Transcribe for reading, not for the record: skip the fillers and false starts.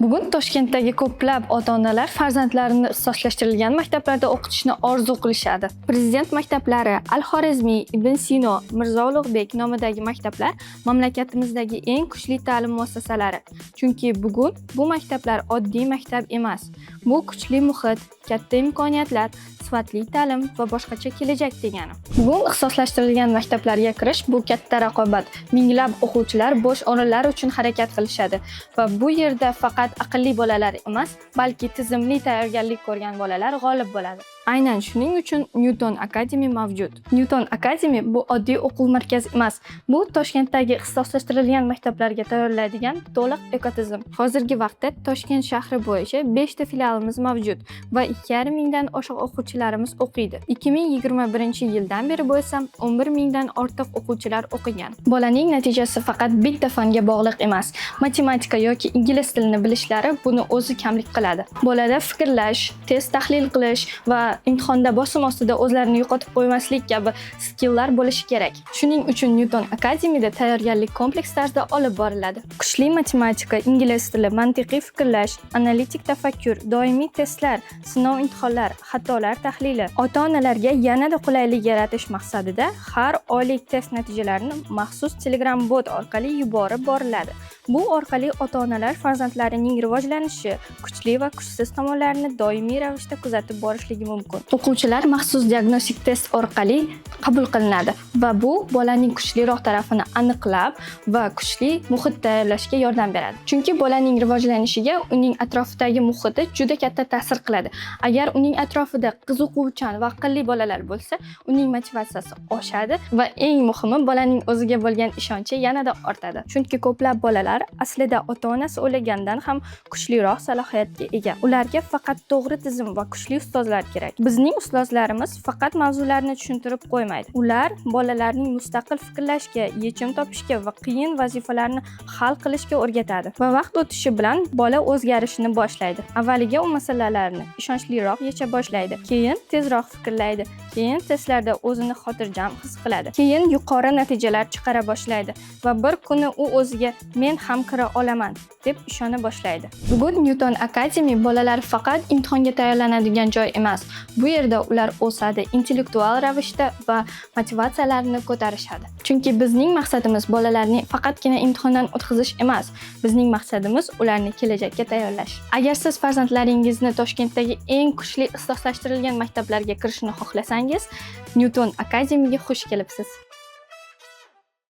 Bugun Toshkentdagi ko'plab ota-onalar farzandlarini ixtisoslashtirilgan maktablarda o'qitishni orzu qilishadi. Prezident maktablari Al-Xorazmiy, Ibn Sino, Mirzo Ulug'bek nomidagi maktablar mamlakatimizdagi eng kuchli ta'lim muassasalari. Chunki bugun bu maktablar oddiy maktab emas. Bu kuchli muhit, katta imkoniyatlar, sifatli ta'lim va boshqacha kelajak degani. Bugun ixtisoslashtirilgan maktablarga kirish bu katta raqobat. Minglab o'quvchilar bo'sh o'rinlar uchun harakat qilishadi va bu yerda faqat aqlli bolalar emas, balki tizimli tayyorgarlik ko'rgan bolalar g'olib bo'ladi. Aynan shuning uchun Newton Academy mavjud. Newton Academy bu oddiy o'quv markazi emas. Bu Toshkentdagi ixtisoslashtirilgan maktablarga tayyorlaydigan to'liq ekotizim. Hozirgi vaqtda Toshkent shahri bo'yicha 5 ta filialimiz mavjud va 2,5 mingdan oshiq o'quvchilarimiz o'qiydi. 2021-yildan beri bo'lsa 11 mingdan ortiq o'quvchilar o'qigan. Bolaning natijasi faqat bitta fanga bog'liq emas. Matematika yoki ingliz tilini bilishlari buni o'zi kamlik qiladi. Bolada fikrlash, test tahlil qilish va imtihonda bosim ostida o'zlarini yo'qotib qo'ymaslik kabi skilllar bo'lishi kerak. Shuning uchun Newton Academy'da tayyorgarlik kompleks tarzda olib boriladi. Kuchli matematika, ingliz tili, mantiqiy fikrlash, analitik tafakkur, doimiy testlar, sinov imtihonlar, xatolar tahlili. Ota-onalarga yanada qulaylik yaratish maqsadida har oylik test natijalarini maxsus Telegram bot orqali yuborib boriladi. Bu orqali ota-onalar farzandlarining rivojlanishi, kuchli va kuchsiz tomonlarini doimiy ravishda kuzatib borishligi mumkin. O'quvchilar maxsus diagnostik test orqali qabul qilinadi va bu bolaning kuchliroq tarafini aniqlab va kuchli muhit tayyorlashga yordam beradi. Chunki bolaning rivojlanishiga uning atrofidagi muhiti juda katta ta'sir qiladi. Agar uning atrofida qiziquvchan va aqlli bolalar bo'lsa, uning motivatsiyasi oshadi va eng muhimi bolaning o'ziga bo'lgan ishonchi yanada ortadi. Chunki ko'plab bolalar aslida ota-onasi o'ylagandan ham kuchliroq salohiyatga ega. Ularga faqat to'g'ri tizim va kuchli ustozlar kerak. Bizning ustozlarimiz faqat mavzularni tushuntirib qo'ymaydi. Ular bolalarning mustaqil fikrlashga, yechim topishga va qiyin vazifalarni hal qilishga o'rgatadi. Va vaqt o'tishi bilan bola o'zgarishni boshlaydi. Avvaliga u masalalarni ishonchliroq yecha boshlaydi. Keyin tezroq fikrlaydi. Keyin testlarda o'zini xotirjam his qiladi. Keyin yuqori natijalar chiqara boshlaydi va bir kuni u o'ziga men ham kira olaman deb ishona boshlaydi. Bugun Newton Academy bolalar faqat imtihonga tayyorlanadigan joy emas. Bu yerda ular o'sadi, intellektual ravishda va motivatsiyalarini ko'tarishadi. Chunki bizning maqsadimiz bolalarni faqatgina imtihondan o'tkazish emas. Bizning maqsadimiz ularni kelajakka tayyorlash. Agar siz farzandlaringizni Toshkentdagi eng kuchli ixtisoslashtirilgan maktablarga kirishni xohlasangiz, Newton Academy'ga xush kelibsiz.